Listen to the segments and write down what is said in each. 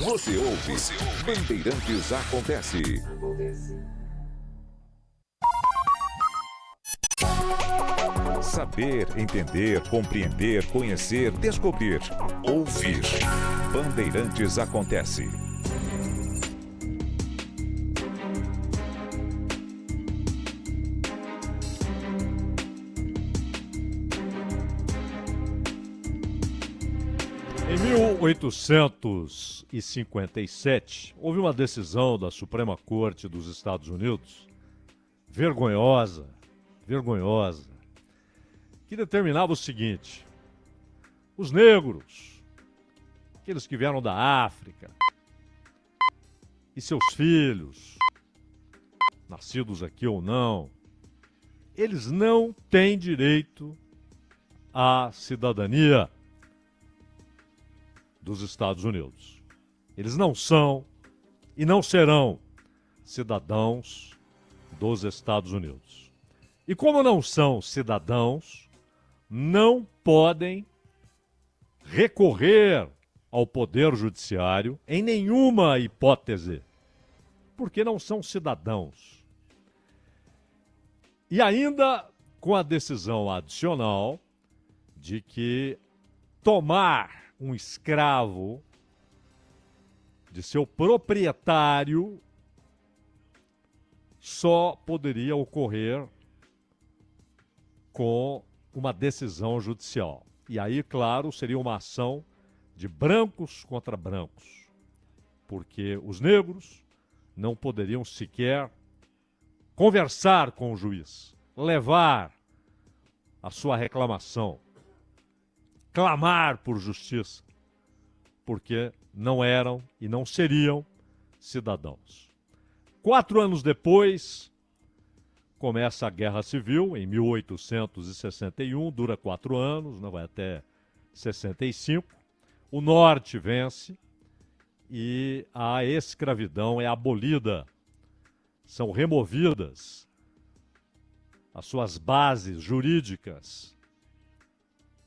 Você ouve Bandeirantes Acontece. Saber, entender, compreender, conhecer, descobrir. Ouvir. Bandeirantes Acontece. Em 1857, houve uma decisão da Suprema Corte dos Estados Unidos, vergonhosa, que determinava o seguinte: os negros, aqueles que vieram da África, e seus filhos, nascidos aqui ou não, eles não têm direito à cidadania dos Estados Unidos. Eles não são e não serão cidadãos dos Estados Unidos. E como não são cidadãos, não podem recorrer ao Poder Judiciário em nenhuma hipótese, porque não são cidadãos. E ainda com a decisão adicional de que tomar um escravo de seu proprietário só poderia ocorrer com uma decisão judicial. E aí, claro, seria uma ação de brancos contra brancos, porque os negros não poderiam sequer conversar com o juiz, levar a sua reclamação, clamar por justiça, porque não eram e não seriam cidadãos. 4 anos depois, começa a Guerra Civil, em 1861, dura 4 anos, vai até 65. O Norte vence e a escravidão é abolida. São removidas as suas bases jurídicas,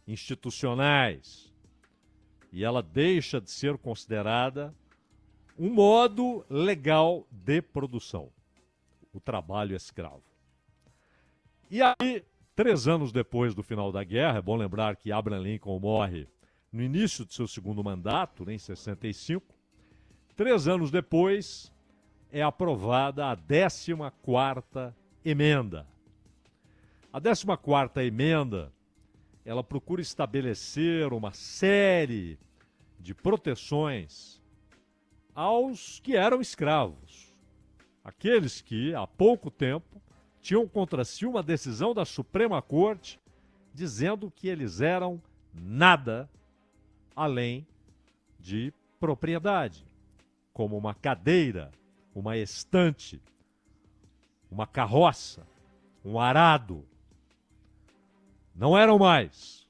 institucionais, e ela deixa de ser considerada um modo legal de produção, o trabalho escravo. E aí, 3 anos depois do final da guerra, é bom lembrar que Abraham Lincoln morre no início de seu segundo mandato, em 65, 3 anos depois é aprovada a 14ª emenda. A 14ª emenda, ela procura estabelecer uma série de proteções aos que eram escravos. Aqueles que, há pouco tempo, tinham contra si uma decisão da Suprema Corte dizendo que eles eram nada além de propriedade, como uma cadeira, uma estante, uma carroça, um arado. Não eram mais.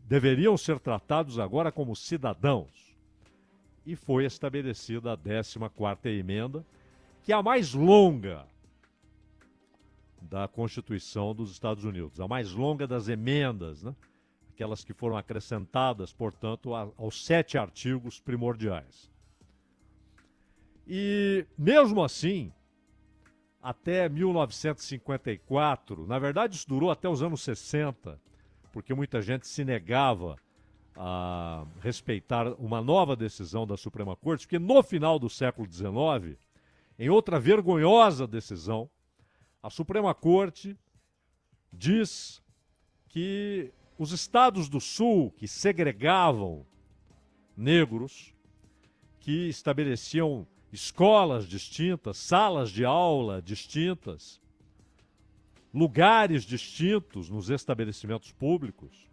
Deveriam ser tratados agora como cidadãos. E foi estabelecida a 14ª emenda, que é a mais longa da Constituição dos Estados Unidos, a mais longa das emendas, aquelas que foram acrescentadas, portanto, aos 7 artigos primordiais. E, mesmo assim, até 1954, na verdade isso durou até os anos 60, porque muita gente se negava a respeitar uma nova decisão da Suprema Corte, porque no final do século XIX, em outra vergonhosa decisão, a Suprema Corte diz que os estados do Sul que segregavam negros, que estabeleciam escolas distintas, salas de aula distintas, lugares distintos nos estabelecimentos públicos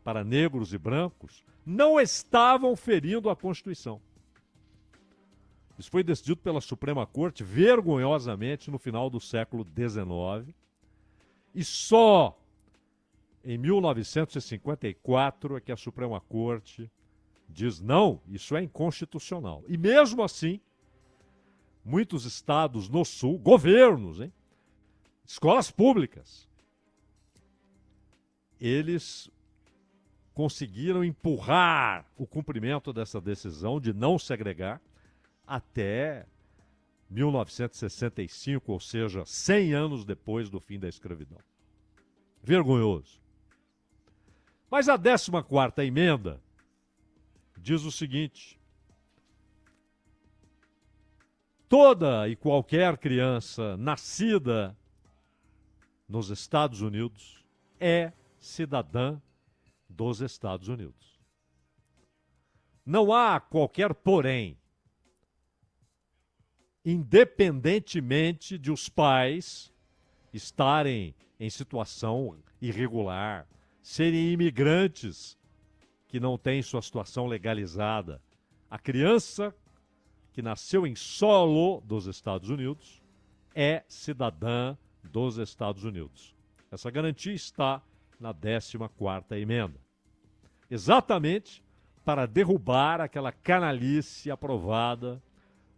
para negros e brancos, não estavam ferindo a Constituição. Isso foi decidido pela Suprema Corte vergonhosamente no final do século XIX e só em 1954 é que a Suprema Corte diz não, isso é inconstitucional. E mesmo assim, muitos estados no Sul, governos, escolas públicas, eles conseguiram empurrar o cumprimento dessa decisão de não segregar até 1965, ou seja, 100 anos depois do fim da escravidão. Vergonhoso. Mas a 14ª emenda diz o seguinte: toda e qualquer criança nascida nos Estados Unidos é cidadã dos Estados Unidos. Não há qualquer porém. Independentemente de os pais estarem em situação irregular, serem imigrantes que não têm sua situação legalizada, a criança que nasceu em solo dos Estados Unidos é cidadã dos Estados Unidos. Essa garantia está na 14ª emenda. Exatamente para derrubar aquela canalice aprovada,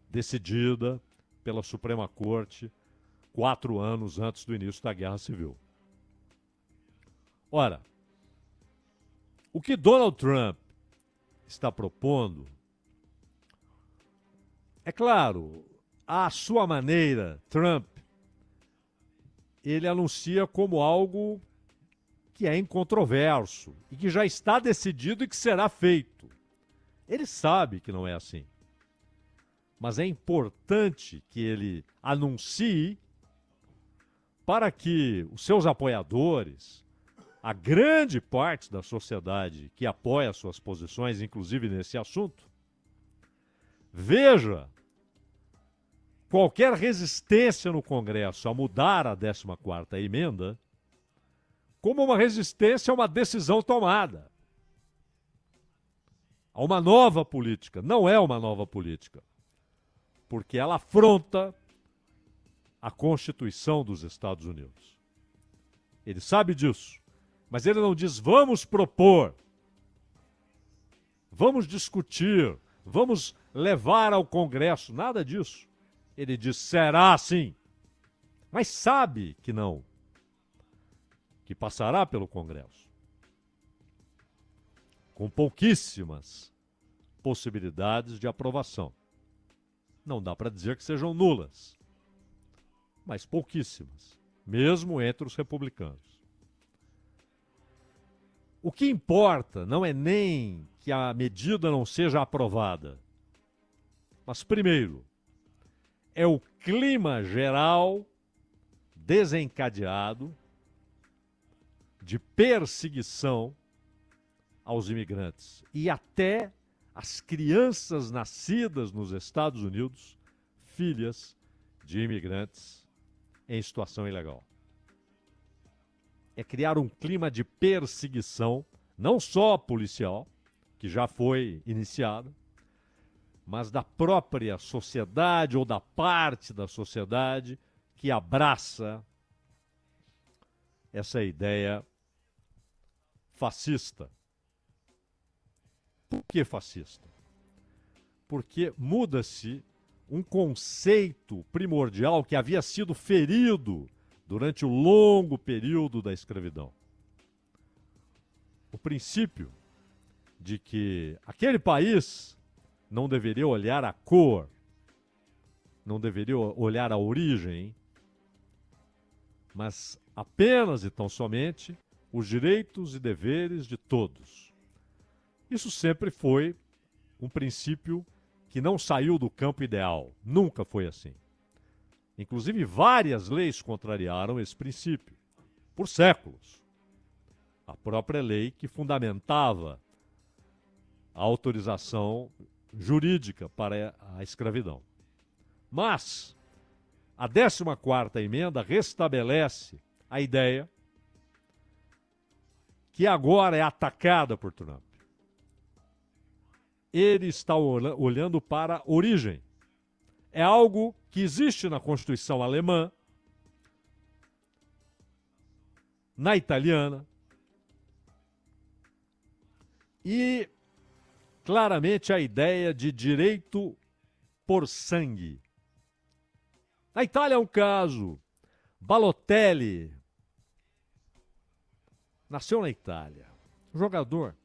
decidida pela Suprema Corte 4 anos antes do início da Guerra Civil. Ora, o que Donald Trump está propondo, é claro, à sua maneira, Trump, ele anuncia como algo que é incontroverso e que já está decidido e que será feito. Ele sabe que não é assim. Mas é importante que ele anuncie para que os seus apoiadores, a grande parte da sociedade que apoia suas posições, inclusive nesse assunto, veja qualquer resistência no Congresso a mudar a 14ª emenda como uma resistência a uma decisão tomada, a uma nova política. Não é uma nova política, porque ela afronta a Constituição dos Estados Unidos. Ele sabe disso, mas ele não diz vamos propor, vamos discutir, vamos levar ao Congresso, nada disso. Ele diz será assim, mas sabe que não, que passará pelo Congresso, com pouquíssimas possibilidades de aprovação. Não dá para dizer que sejam nulas, mas pouquíssimas, mesmo entre os republicanos. O que importa não é nem que a medida não seja aprovada, mas, primeiro, é o clima geral desencadeado de perseguição aos imigrantes e até as crianças nascidas nos Estados Unidos, filhas de imigrantes em situação ilegal. É criar um clima de perseguição, não só policial, que já foi iniciada, mas da própria sociedade ou da parte da sociedade que abraça essa ideia fascista. Por que fascista? Porque muda-se um conceito primordial que havia sido ferido durante o longo período da escravidão. O princípio de que aquele país não deveria olhar a cor, não deveria olhar a origem, mas apenas e tão somente os direitos e deveres de todos. Isso sempre foi um princípio que não saiu do campo ideal, nunca foi assim. Inclusive, várias leis contrariaram esse princípio, por séculos. A própria lei que fundamentava a autorização jurídica para a escravidão. Mas a 14ª emenda restabelece a ideia que agora é atacada por Trump. Ele está olhando para a origem. É algo que existe na Constituição alemã, na italiana, e claramente a ideia de direito por sangue. Na Itália é um caso. Balotelli nasceu na Itália. Jogador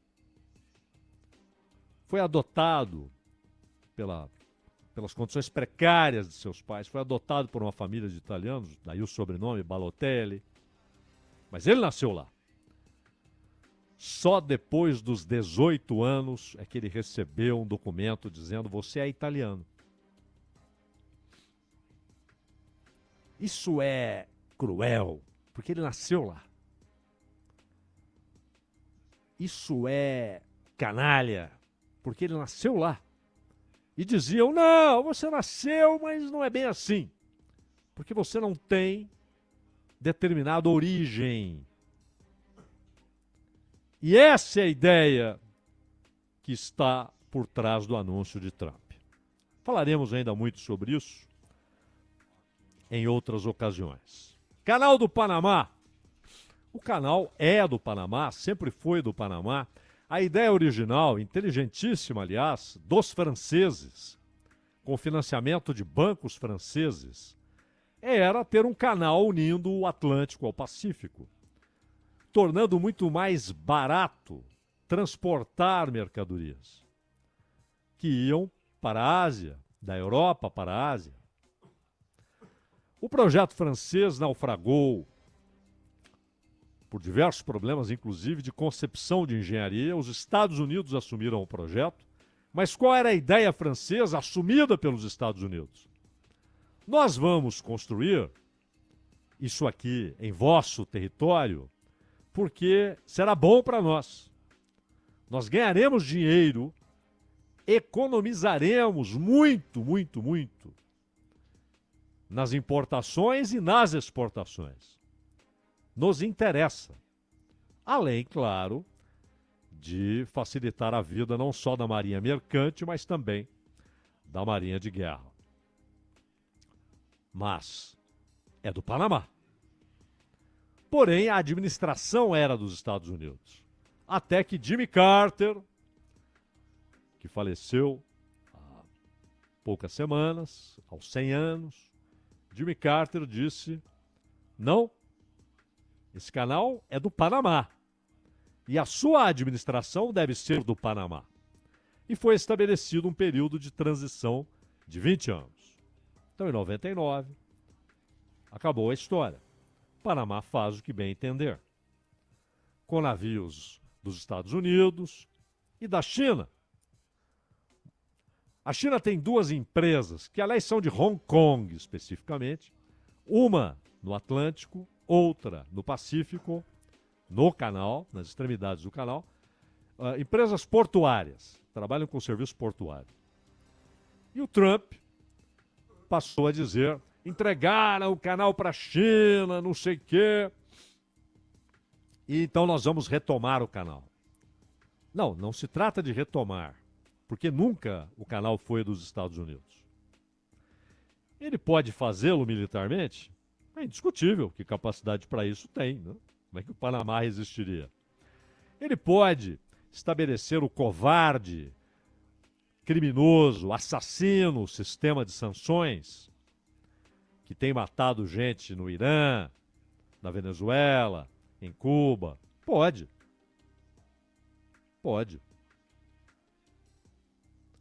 foi adotado pelas condições precárias de seus pais, foi adotado por uma família de italianos, daí o sobrenome Balotelli, mas ele nasceu lá. Só depois dos 18 anos é que ele recebeu um documento dizendo: você é italiano. Isso é cruel, porque ele nasceu lá. Isso é canalha, porque ele nasceu lá. E diziam: não, você nasceu, mas não é bem assim, porque você não tem determinada origem. E essa é a ideia que está por trás do anúncio de Trump. Falaremos ainda muito sobre isso em outras ocasiões. Canal do Panamá. O canal é do Panamá, sempre foi do Panamá. A ideia original, inteligentíssima, aliás, dos franceses, com financiamento de bancos franceses, era ter um canal unindo o Atlântico ao Pacífico, tornando muito mais barato transportar mercadorias que iam para a Ásia, da Europa para a Ásia. O projeto francês naufragou por diversos problemas, inclusive de concepção de engenharia. Os Estados Unidos assumiram o projeto, mas qual era a ideia francesa assumida pelos Estados Unidos? Nós vamos construir isso aqui em vosso território porque será bom para nós. Nós ganharemos dinheiro, economizaremos muito, muito, muito nas importações e nas exportações. Nos interessa. Além, claro, de facilitar a vida não só da Marinha Mercante, mas também da Marinha de Guerra. Mas é do Panamá. Porém, a administração era dos Estados Unidos. Até que Jimmy Carter, que faleceu há poucas semanas, aos 100 anos, Jimmy Carter disse: não, esse canal é do Panamá. E a sua administração deve ser do Panamá. E foi estabelecido um período de transição de 20 anos. Então, em 99, acabou a história. O Panamá faz o que bem entender. Com navios dos Estados Unidos e da China. A China tem duas empresas, que aliás são de Hong Kong especificamente, uma no Atlântico, outra no Pacífico, no canal, nas extremidades do canal, empresas portuárias, trabalham com serviço portuário. E o Trump passou a dizer: entregaram o canal para a China, não sei o quê, e então nós vamos retomar o canal. Não, não se trata de retomar, porque nunca o canal foi dos Estados Unidos. Ele pode fazê-lo militarmente? É indiscutível que capacidade para isso tem, né? Como é que o Panamá resistiria? Ele pode estabelecer o covarde, criminoso, assassino sistema de sanções que tem matado gente no Irã, na Venezuela, em Cuba? Pode. Pode.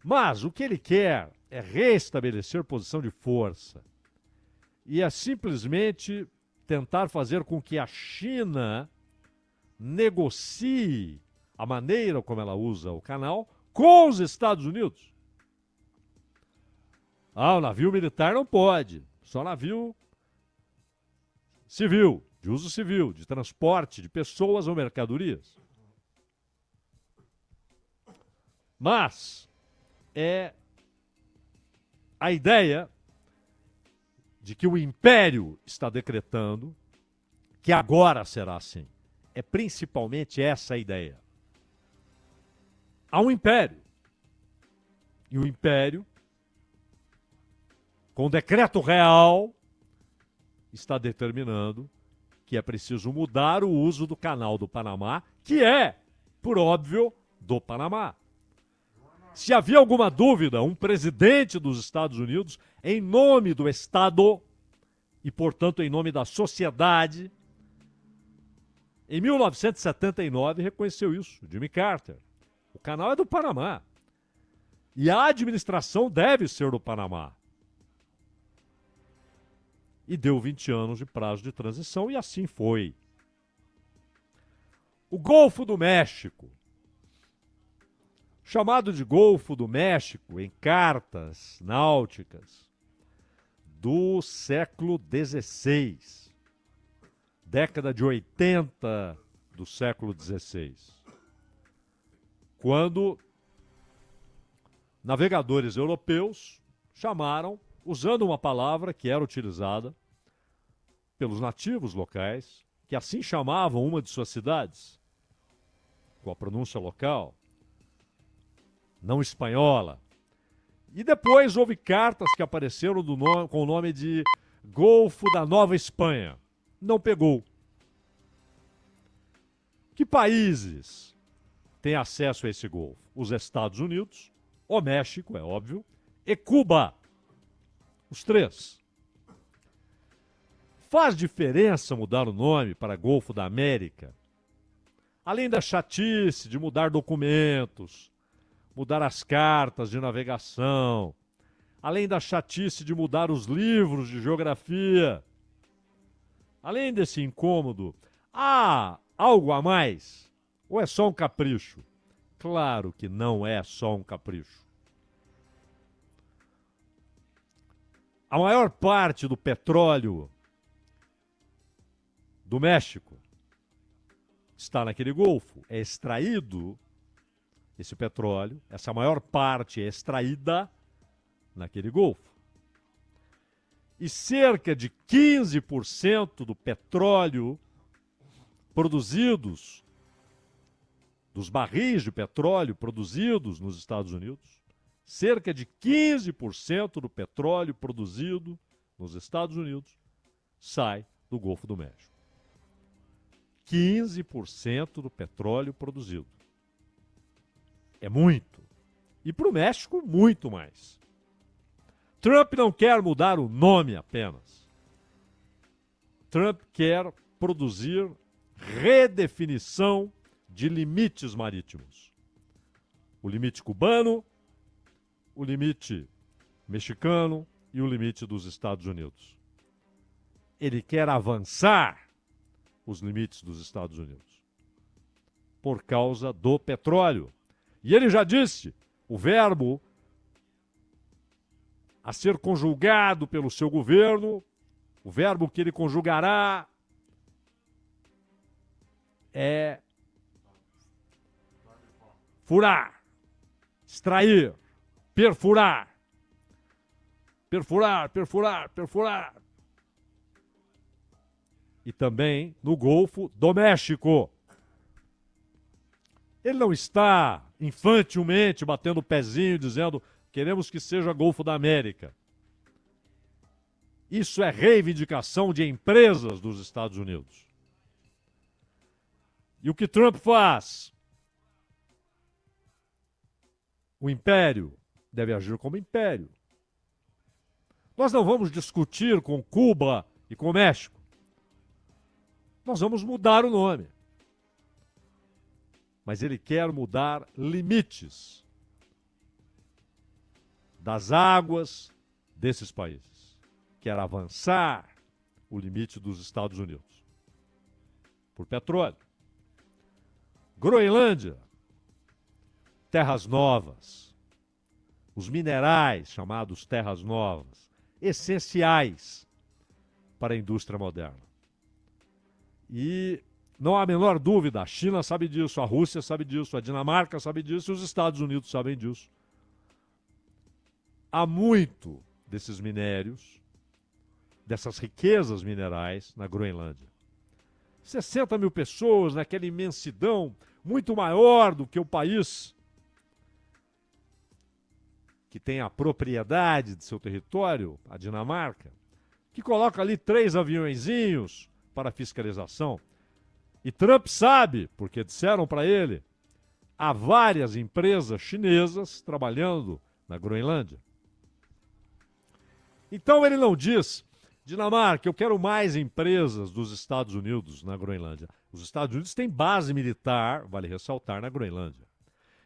Mas o que ele quer é restabelecer posição de força. E é simplesmente tentar fazer com que a China negocie a maneira como ela usa o canal com os Estados Unidos. O navio militar não pode, só navio civil, de uso civil, de transporte de pessoas ou mercadorias. Mas é a ideia de que o império está decretando que agora será assim. É principalmente essa a ideia. Há um império. E o império, com decreto real, está determinando que é preciso mudar o uso do canal do Panamá, que é, por óbvio, do Panamá. Se havia alguma dúvida, um presidente dos Estados Unidos, em nome do Estado e, portanto, em nome da sociedade, em 1979 reconheceu isso, Jimmy Carter. O canal é do Panamá. E a administração deve ser do Panamá. E deu 20 anos de prazo de transição e assim foi. O Golfo do México, chamado de Golfo do México em cartas náuticas do século XVI, década de 80 do século XVI, quando navegadores europeus chamaram, usando uma palavra que era utilizada pelos nativos locais, que assim chamavam uma de suas cidades, com a pronúncia local, não espanhola. E depois houve cartas que apareceram com o nome de Golfo da Nova Espanha. Não pegou. Que países têm acesso a esse golfo? Os Estados Unidos, o México, é óbvio, e Cuba. Os três. Faz diferença mudar o nome para Golfo da América? Além da chatice de mudar documentos, mudar as cartas de navegação, além da chatice de mudar os livros de geografia, além desse incômodo, há algo a mais? Ou é só um capricho? Claro que não é só um capricho. A maior parte do petróleo do México está naquele golfo. É extraído esse petróleo, essa maior parte é extraída naquele golfo. E cerca de 15% do petróleo produzidos, dos barris de petróleo produzidos nos Estados Unidos, cerca de 15% do petróleo produzido nos Estados Unidos sai do Golfo do México. 15% do petróleo produzido. É muito. E para o México, muito mais. Trump não quer mudar o nome apenas. Trump quer produzir redefinição de limites marítimos. O limite cubano, o limite mexicano e o limite dos Estados Unidos. Ele quer avançar os limites dos Estados Unidos por causa do petróleo. E ele já disse, o verbo a ser conjugado pelo seu governo, o verbo que ele conjugará é furar, extrair, perfurar. Perfurar, perfurar, perfurar. E também no Golfo do México. Ele não está infantilmente batendo o pezinho dizendo queremos que seja Golfo da América. Isso é reivindicação de empresas dos Estados Unidos. E o que Trump faz? O império deve agir como império. Nós não vamos discutir com Cuba e com o México. Nós vamos mudar o nome. Mas ele quer mudar limites das águas desses países. Quer avançar o limite dos Estados Unidos por petróleo. Groenlândia, terras novas. Os minerais chamados terras novas, essenciais para a indústria moderna. E não há a menor dúvida, a China sabe disso, a Rússia sabe disso, a Dinamarca sabe disso e os Estados Unidos sabem disso. Há muito desses minérios, dessas riquezas minerais na Groenlândia. 60 mil pessoas naquela imensidão, muito maior do que o país que tem a propriedade de seu território, a Dinamarca, que coloca ali 3 aviõezinhos para fiscalização. E Trump sabe, porque disseram para ele, há várias empresas chinesas trabalhando na Groenlândia. Então ele não diz, Dinamarca, eu quero mais empresas dos Estados Unidos na Groenlândia. Os Estados Unidos têm base militar, vale ressaltar, na Groenlândia.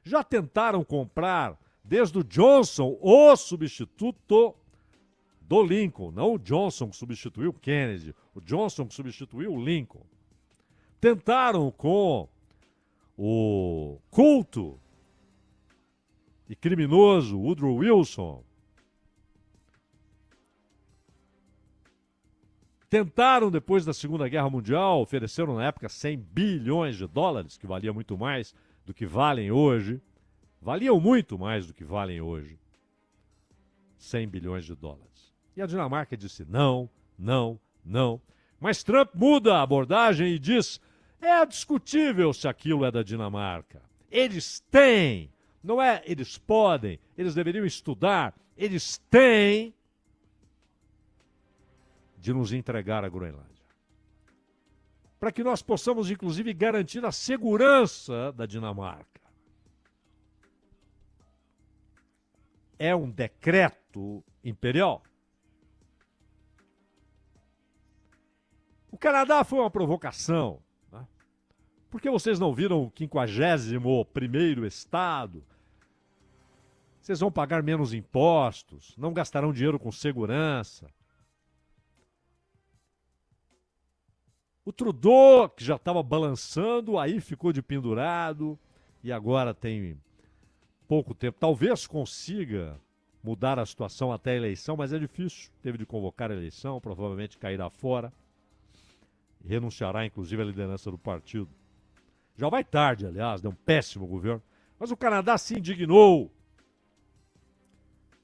Já tentaram comprar desde o Johnson, o substituto do Lincoln. Não o Johnson que substituiu o Kennedy, o Johnson que substituiu o Lincoln. Tentaram com o culto e criminoso Woodrow Wilson. Tentaram, depois da Segunda Guerra Mundial, ofereceram na época 100 bilhões de dólares, que valia muito mais do que valem hoje. Valiam muito mais do que valem hoje. 100 bilhões de dólares. E a Dinamarca disse não, não, não. Mas Trump muda a abordagem e diz: é discutível se aquilo é da Dinamarca. Eles têm, não é eles podem, eles deveriam estudar, eles têm de nos entregar a Groenlândia. Para que nós possamos, inclusive, garantir a segurança da Dinamarca. É um decreto imperial. O Canadá foi uma provocação. Né? Por que vocês não viram o 51º estado? Vocês vão pagar menos impostos, não gastarão dinheiro com segurança. O Trudeau, que já estava balançando, aí ficou de pendurado e agora tem pouco tempo. Talvez consiga mudar a situação até a eleição, mas é difícil. Teve de convocar a eleição, provavelmente cairá fora. Renunciará, inclusive, à liderança do partido. Já vai tarde, aliás, deu um péssimo governo. Mas o Canadá se indignou.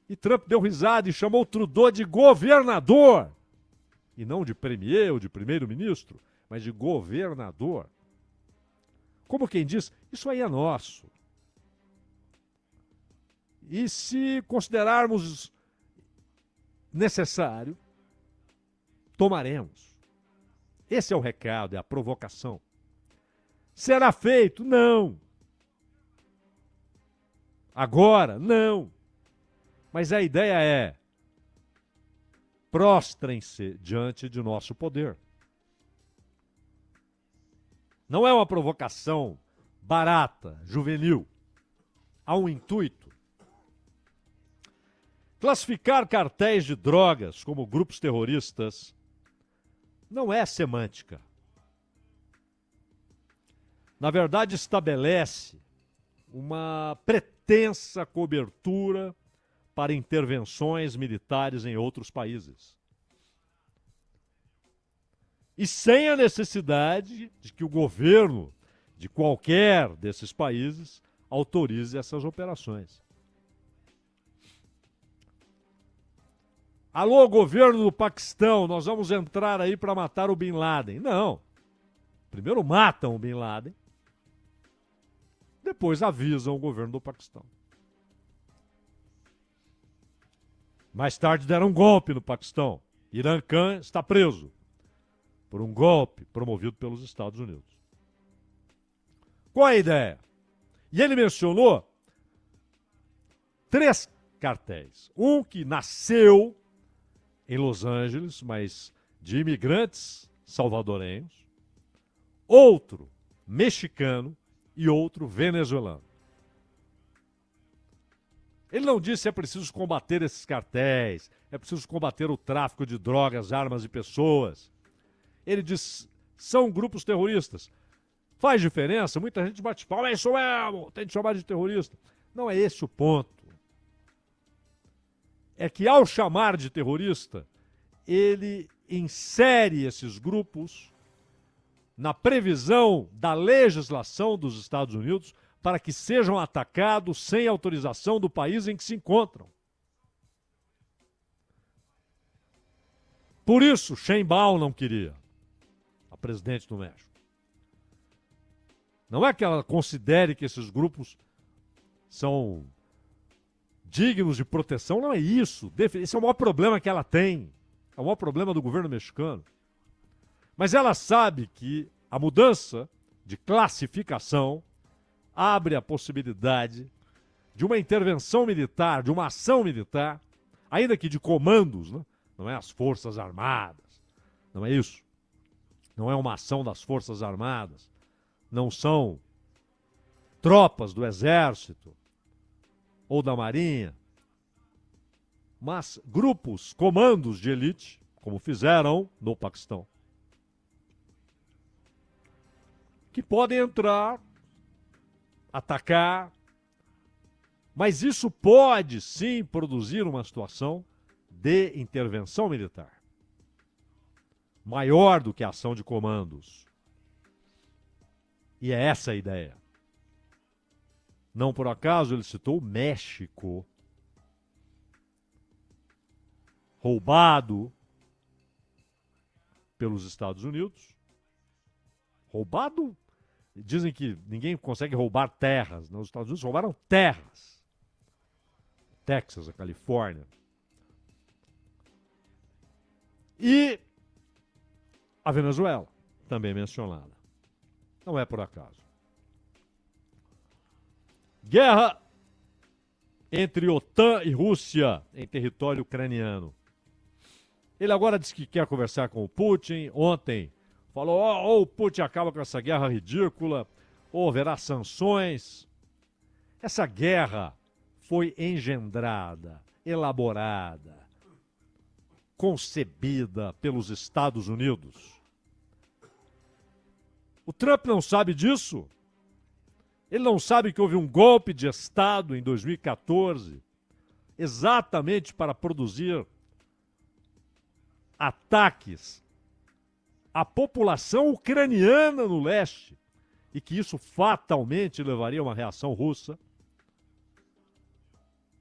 E Trump deu risada e chamou o Trudeau de governador. E não de premier ou de primeiro-ministro, mas de governador. Como quem diz, isso aí é nosso. E se considerarmos necessário, tomaremos. Esse é o recado, é a provocação. Será feito? Não. Agora? Não. Mas a ideia é: prostrem-se diante de nosso poder. Não é uma provocação barata, juvenil. Há um intuito. Classificar cartéis de drogas como grupos terroristas não é semântica. Na verdade, estabelece uma pretensa cobertura para intervenções militares em outros países. E sem a necessidade de que o governo de qualquer desses países autorize essas operações. Alô, governo do Paquistão, nós vamos entrar aí para matar o Bin Laden. Não. Primeiro matam o Bin Laden, depois avisam o governo do Paquistão. Mais tarde deram um golpe no Paquistão. Imran Khan está preso por um golpe promovido pelos Estados Unidos. Qual é a ideia? E ele mencionou 3 cartéis. Um que nasceu em Los Angeles, mas de imigrantes salvadorenhos. Outro mexicano e outro venezuelano. Ele não disse que é preciso combater esses cartéis, é preciso combater o tráfico de drogas, armas e pessoas. Ele diz: são grupos terroristas. Faz diferença? Muita gente bate palma, é isso mesmo, tem de chamar de terrorista. Não é esse o ponto. É que ao chamar de terrorista, ele insere esses grupos na previsão da legislação dos Estados Unidos para que sejam atacados sem autorização do país em que se encontram. Por isso, Sheinbaum não queria, a presidente do México. Não é que ela considere que esses grupos são dignos de proteção, não é isso. Esse é o maior problema que ela tem. É o maior problema do governo mexicano. Mas ela sabe que a mudança de classificação abre a possibilidade de uma intervenção militar, de uma ação militar, ainda que de comandos, né? Não é as Forças Armadas, não é isso. Não é uma ação das Forças Armadas, não são tropas do Exército, ou da Marinha, mas grupos, comandos de elite, como fizeram no Paquistão, que podem entrar, atacar, mas isso pode sim produzir uma situação de intervenção militar maior do que a ação de comandos. E é essa a ideia. Não por acaso ele citou o México, roubado pelos Estados Unidos. Roubado? Dizem que ninguém consegue roubar terras. Os Estados Unidos roubaram terras. Texas, a Califórnia. E a Venezuela, também mencionada. Não é por acaso. Guerra entre OTAN e Rússia em território ucraniano. Ele agora diz que quer conversar com o Putin. Ontem falou, ou o Putin acaba com essa guerra ridícula, ou haverá sanções. Essa guerra foi engendrada, elaborada, concebida pelos Estados Unidos. O Trump não sabe disso. Ele não sabe que houve um golpe de Estado em 2014, exatamente para produzir ataques à população ucraniana no leste, e que isso fatalmente levaria a uma reação russa,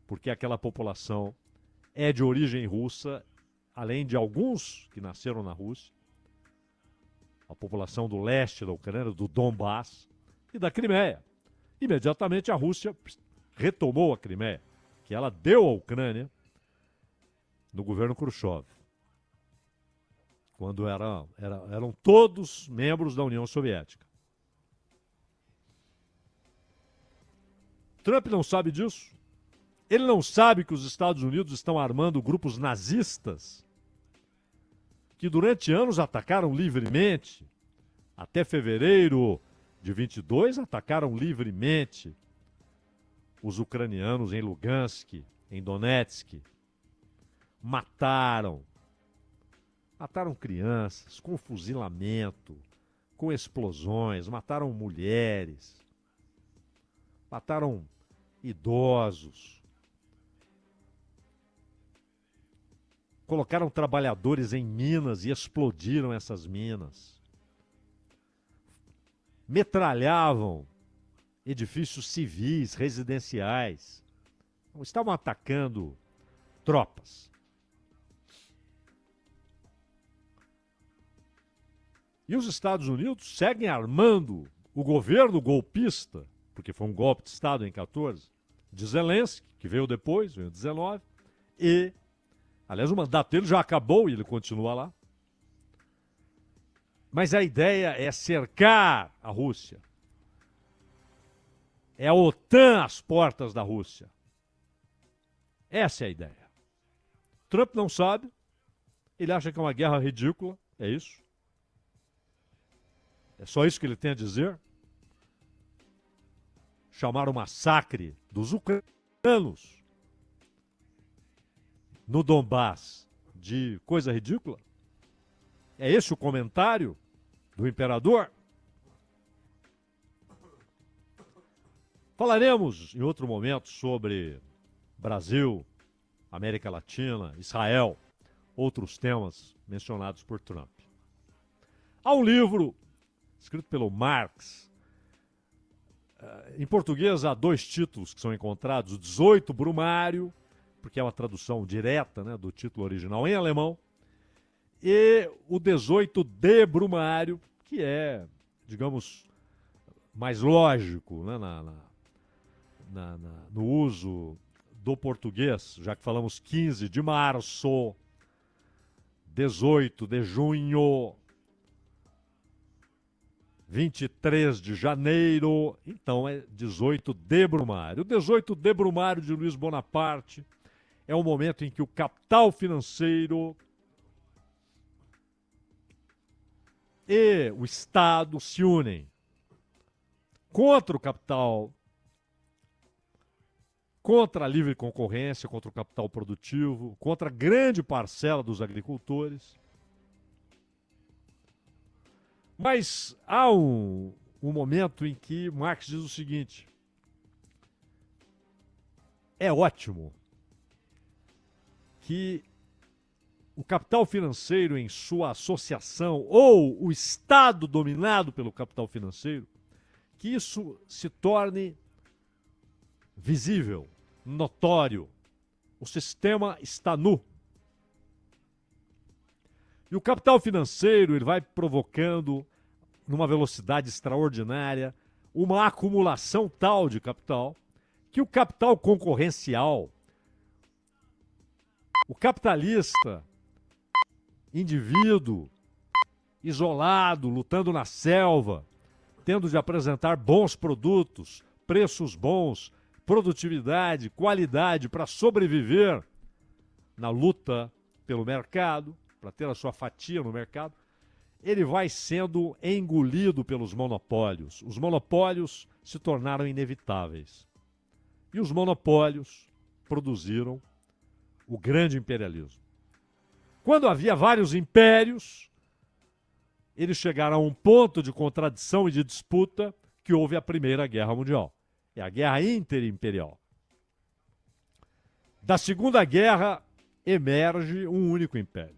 porque aquela população é de origem russa, além de alguns que nasceram na Rússia, a população do leste da Ucrânia, do Donbass e da Crimeia. Imediatamente a Rússia retomou a Crimeia, que ela deu à Ucrânia no governo Khrushchev, quando eram todos membros da União Soviética. Trump não sabe disso. Ele não sabe que os Estados Unidos estão armando grupos nazistas que durante anos atacaram livremente, até fevereiro de 22, atacaram livremente os ucranianos em Lugansk, em Donetsk. Mataram crianças com fuzilamento, com explosões, mataram mulheres, mataram idosos. Colocaram trabalhadores em minas e explodiram essas minas. Metralhavam edifícios civis, residenciais. Estavam atacando tropas. E os Estados Unidos seguem armando o governo golpista, porque foi um golpe de Estado em 14, de Zelensky, que veio depois, veio em 19, e aliás, o mandato dele já acabou e ele continua lá. Mas a ideia é cercar a Rússia. É a OTAN às portas da Rússia. Essa é a ideia. Trump não sabe. Ele acha que é uma guerra ridícula. É isso. É só isso que ele tem a dizer. Chamar o massacre dos ucranianos no Donbass de coisa ridícula? É esse o comentário do imperador? Falaremos em outro momento sobre Brasil, América Latina, Israel, outros temas mencionados por Trump. Há um livro escrito pelo Marx. Em português há 2 títulos que são encontrados: o 18 Brumário, porque é uma tradução direta, né, do título original em alemão, e o 18 de Brumário, que é, digamos, mais lógico, né, no uso do português, já que falamos 15 de março, 18 de junho, 23 de janeiro, então é 18 de Brumário. O 18 de Brumário de Luiz Bonaparte é o momento em que o capital financeiro e o Estado se unem contra o capital contra a livre concorrência, contra o capital produtivo, contra a grande parcela dos agricultores. Mas há um momento em que Marx diz o seguinte: é ótimo que o capital financeiro, em sua associação, ou o Estado dominado pelo capital financeiro, que isso se torne visível, notório. O sistema está nu. E o capital financeiro ele vai provocando, numa velocidade extraordinária, uma acumulação tal de capital, que o capital concorrencial, o capitalista, indivíduo, isolado, lutando na selva, tendo de apresentar bons produtos, preços bons, produtividade, qualidade para sobreviver na luta pelo mercado, para ter a sua fatia no mercado, ele vai sendo engolido pelos monopólios. Os monopólios se tornaram inevitáveis. E os monopólios produziram o grande imperialismo. Quando havia vários impérios, eles chegaram a um ponto de contradição e de disputa que houve a Primeira Guerra Mundial. É a Guerra Interimperial. Da Segunda Guerra emerge um único império.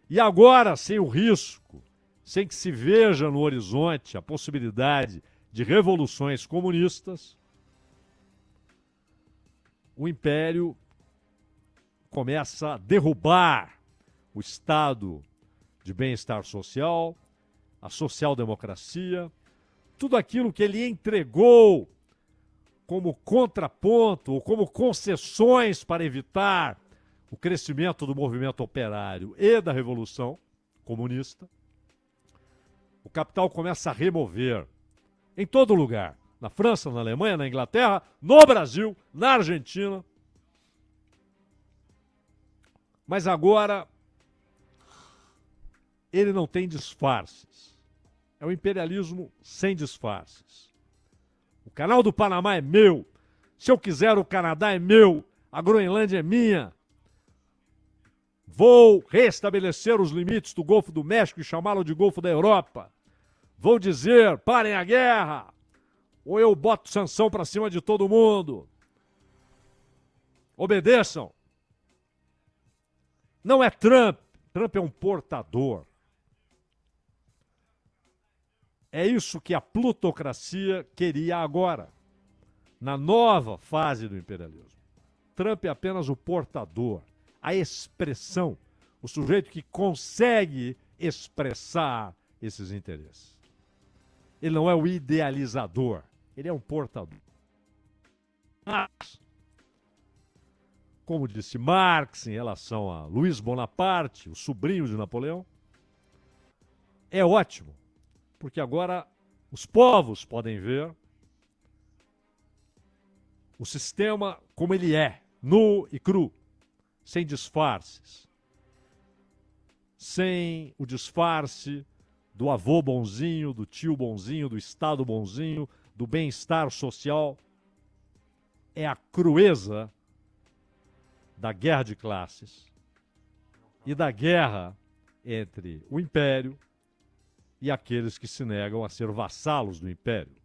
E agora, sem o risco, sem que se veja no horizonte a possibilidade de revoluções comunistas, o império começa a derrubar o Estado de bem-estar social, a social-democracia, tudo aquilo que ele entregou como contraponto ou como concessões para evitar o crescimento do movimento operário e da Revolução Comunista. O capital começa a remover em todo lugar, na França, na Alemanha, na Inglaterra, no Brasil, na Argentina. Mas agora ele não tem disfarces. É o imperialismo sem disfarces. O canal do Panamá é meu. Se eu quiser, o Canadá é meu. A Groenlândia é minha. Vou restabelecer os limites do Golfo do México e chamá-lo de Golfo da Europa. Vou dizer, parem a guerra, ou eu boto sanção para cima de todo mundo. Obedeçam. Não é Trump. Trump é um portador. É isso que a plutocracia queria agora, na nova fase do imperialismo. Trump é apenas o portador, a expressão, o sujeito que consegue expressar esses interesses. Ele não é o idealizador, ele é um portador. Mas, como disse Marx em relação a Luiz Bonaparte, o sobrinho de Napoleão, é ótimo, porque agora os povos podem ver o sistema como ele é, nu e cru, sem disfarces, sem o disfarce do avô bonzinho, do tio bonzinho, do Estado bonzinho, do bem-estar social. É a crueza da guerra de classes e da guerra entre o império e aqueles que se negam a ser vassalos do império.